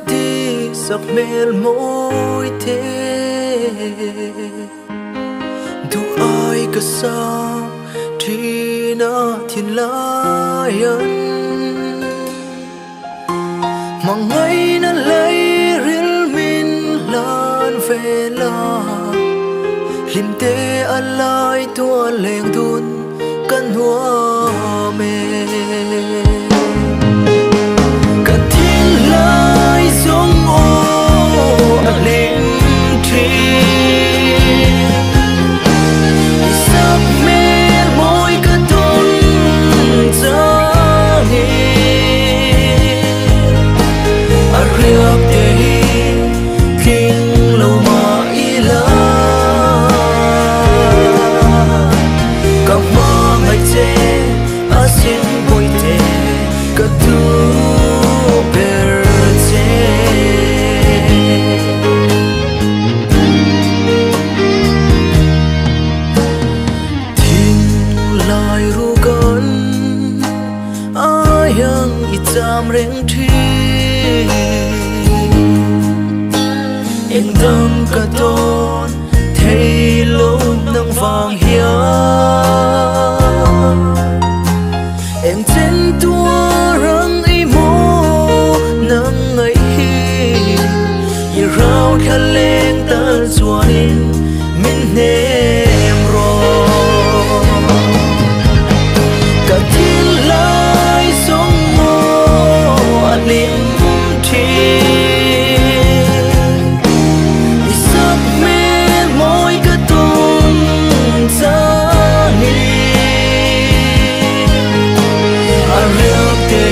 đi giặc mel môi thế thu ai cả sao thì na thiên lai ân mà ngay na lấy riêng mình lan về la lim te alai tua leng đun căn hoa mê cả thiên lai giống ô lim tri sắc mê môi cả tôn ra nghe a riap te king lâu mà ila cả hoa ngày che a xin bồi te cả tu Tam rèn thi em tâm cả tôn thấy lâu nắng vàng hiu em trên tua răng y mô nắng ngày như rau khăn lên tan xuân mình em rồi cả thiên lai sống lim tri sắc mê môi cả tôn ra đi a riap te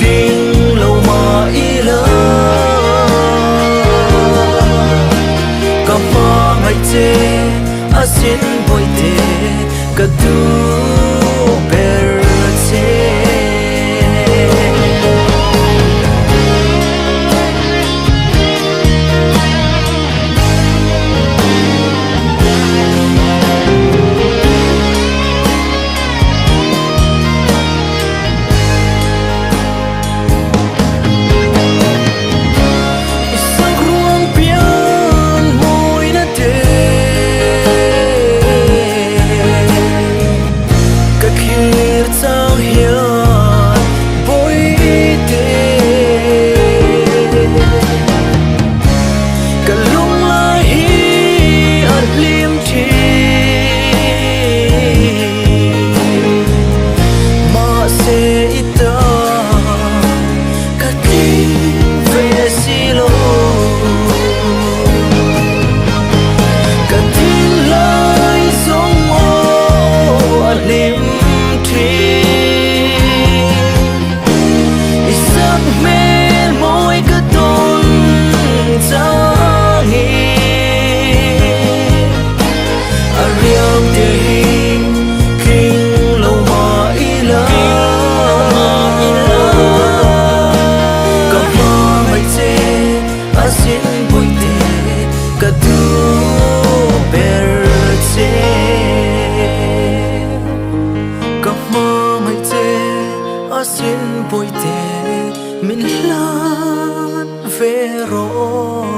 king lâu mà ila cả hoa ngày che a xin bồi te cả tu per che xin bồi te min lan về rồi